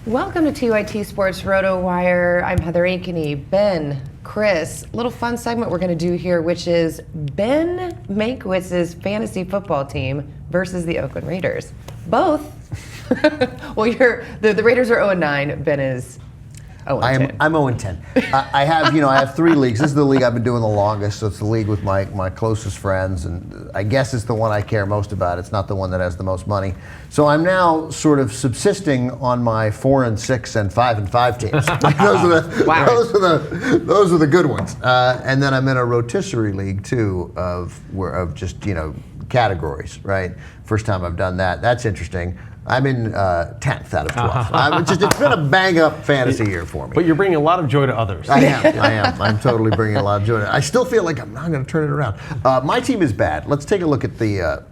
Welcome to TYT Sports RotoWire. I'm Heather Ankeny, Ben, Chris. A little fun segment we're going to do here, which is Ben Mankiewicz's fantasy football team versus the Oakland Raiders. Both. Well, the Raiders are 0-9. Ben is 0-10. I'm 0-10. I have 3 leagues. This is the league I've been doing the longest, so it's the league with my closest friends, and I guess it's the one I care most about. It's not the one that has the most money. So I'm now sort of subsisting on my 4-6 and 5-5 teams. Those are the good ones. And then I'm in a rotisserie league too of just categories. Right, first time I've done that. That's interesting. I'm in 10th out of 12. It's been a bang-up fantasy year for me. But you're bringing a lot of joy to others. I am. I'm totally bringing a lot of joy. I still feel like I'm not going to turn it around. My team is bad. Let's take a look at the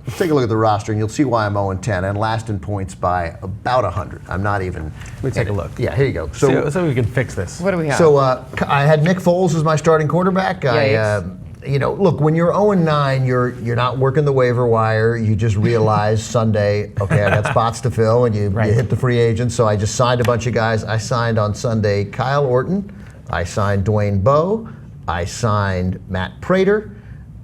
roster, and you'll see why I'm 0-10 and last in points by about 100. I'm not even. Let me take a look. Yeah, here you go. So we can fix this. What do we have? So I had Nick Foles as my starting quarterback. Look, when you're 0-9, you're not working the waiver wire. You just realize Sunday, okay, I got spots to fill, and you hit the free agents. So I just signed a bunch of guys. I signed on Sunday Kyle Orton. I signed Dwayne Bowe. I signed Matt Prater.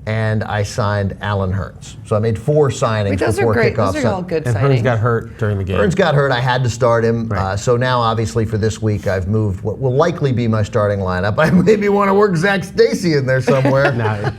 And I signed Alan Hearns. So I made 4 signings before kickoff. Those are all good and signings. Hearns got hurt during the game. Hearns got hurt. I had to start him. Right. So now, obviously, for this week, I've moved what will likely be my starting lineup. I maybe want to work Zach Stacy in there somewhere.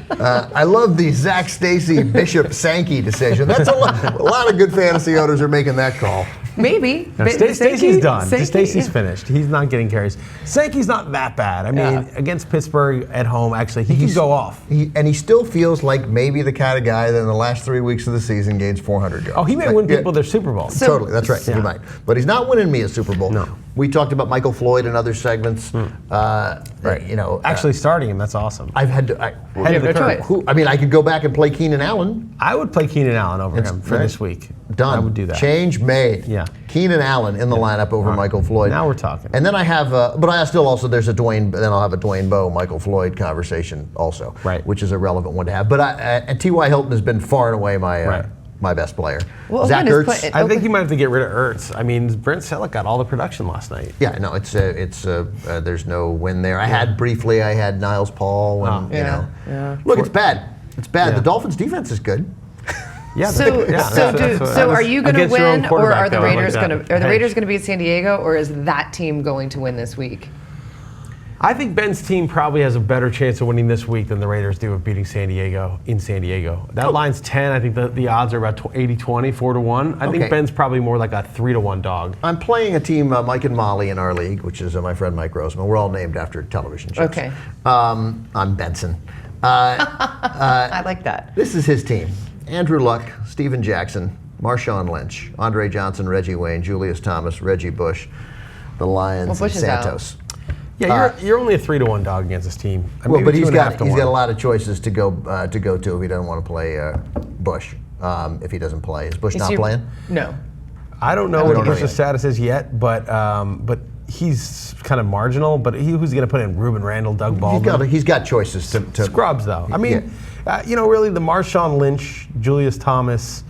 I love the Zach Stacy Bishop Sankey decision. That's a lot of good fantasy owners are making that call. Maybe. Stacy's done. Stacy's finished. He's not getting carries. Sankey's not that bad. I mean, against Pittsburgh at home, actually, he can go off. He still feels like maybe the kind of guy that in the last 3 weeks of the season gains 400 yards. Oh, he may win people their Super Bowl. Totally, that's right. He might. But he's not winning me a Super Bowl. No. We talked about Michael Floyd in other segments. Actually starting him, that's awesome. I've had to. I could go back and play Keenan Allen. I would play Keenan Allen over him for this week. Done. I would do that. Change made. Yeah. Keenan Allen in the lineup over Michael Floyd. Now we're talking. And then I have, but I still also there's a Dwayne. Then I'll have a Dwayne Bowe, Michael Floyd conversation also, right? Which is a relevant one to have. But and T.Y. Hilton has been far and away my best player. Well, Zach Ertz. I think you might have to get rid of Ertz. I mean, Brent Selleck got all the production last night. Yeah, no, it's there's no win there. I had Niles Paul. And, Look, it's bad. It's bad. Yeah. The Dolphins' defense is good. Yeah. So are you going to win, or are the Raiders going to? Are the Raiders going to beat San Diego, or is that team going to win this week? I think Ben's team probably has a better chance of winning this week than the Raiders do of beating San Diego in San Diego. That line's 10. I think the odds are about 80-20, 4-1. I think Ben's probably more like a 3-1 dog. I'm playing a team, Mike and Molly in our league, which is my friend Mike Roseman. We're all named after television shows. Okay. I'm Benson. I like that. This is his team. Andrew Luck, Steven Jackson, Marshawn Lynch, Andre Johnson, Reggie Wayne, Julius Thomas, Reggie Bush, the Lions, and Santos. Yeah, you're only a 3-1 dog against this team. But he's got a lot of choices to go to if he doesn't want to play Bush. If he doesn't play, is Bush not playing? No. I don't know what Bush's status is yet, but he's kind of marginal. But who's going to put in Reuben Randall, Doug Baldwin? He's got choices to scrubs though. I mean, really the Marshawn Lynch, Julius Thomas,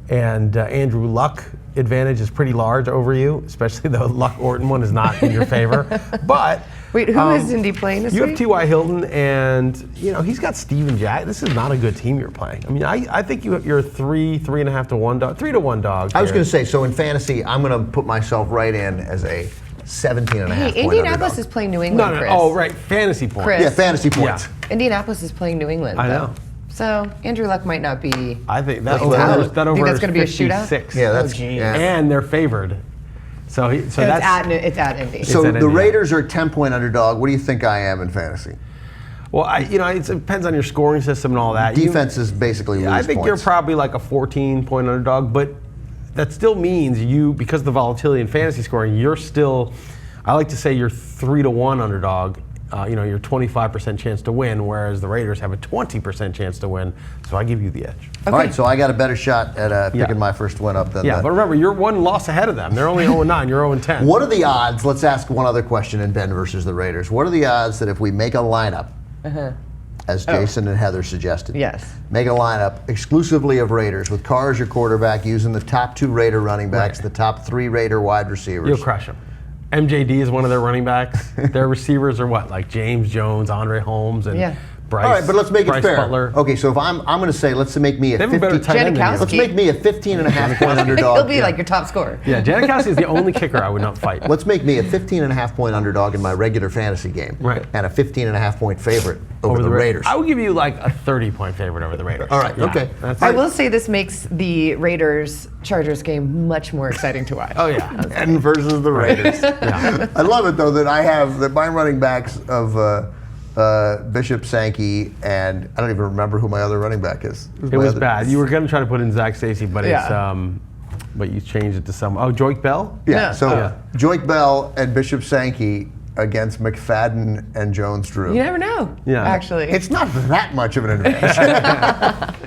and Andrew Luck advantage is pretty large over you, especially the Luck Orton one is not in your favor. But wait, who is Indy playing this week? You have T.Y. Hilton, and he's got Steven Jack. This is not a good team you're playing. I mean, I think you're 3.5 to 1 dog, 3-1 dog. I was going to say, so in fantasy, I'm going to put myself right in as a 17.5 point Indianapolis is playing New England. Chris. Oh, right, fantasy points. Chris. Yeah, fantasy points. Yeah. Indianapolis is playing New England. I know. So Andrew Luck might not be. I think that over. That think over that's going to be a 56. shootout. Yeah, that's and they're favored. So it's at Indy. So the Raiders are a 10-point underdog. What do you think I am in fantasy? Well, it depends on your scoring system and all that. Defense is basically lose I think points. You're probably like a 14-point underdog, but that still means because of the volatility in fantasy scoring, you're still. I like to say you're 3-1 underdog. Your 25% chance to win, whereas the Raiders have a 20% chance to win. So I give you the edge. Okay. All right, so I got a better shot at picking my first win up than but remember, you're 1 loss ahead of them. They're only 0-9. You're 0-10. What are the odds? Let's ask one other question in Ben versus the Raiders. What are the odds that if we make a lineup, as Jason and Heather suggested, make a lineup exclusively of Raiders with Carr as your quarterback, using the top 2 Raider running backs, the top 3 Raider wide receivers? You'll crush them. MJD is one of their running backs. Their receivers are what, like James Jones, Andre Holmes, and Bryce. All right, but let's make Bryce it fair. Butler. Okay, so if I'm going to say, let's make me a They have a better 50. tight end than you. Let's make me a 15.5 point underdog. He'll be like your top scorer. Yeah, Janikowski is the only kicker I would not fight. Let's make me a 15.5 point underdog in my regular fantasy game. Right. And a 15.5 point favorite over the Raiders. I would give you like a 30-point favorite over the Raiders. All right, okay. I will say this makes the Raiders-Chargers game much more exciting to watch. Oh, yeah. And versus the Raiders. Yeah. I love it though that my running backs of Bishop, Sankey, and I don't even remember who my other running back is. It was bad. You were going to try to put in Zach Stacy, but but you changed it to some. Oh, Joik Bell? Yeah. So Joik Bell and Bishop Sankey against McFadden and Jones Drew. You never know, actually. It's not that much of an advantage.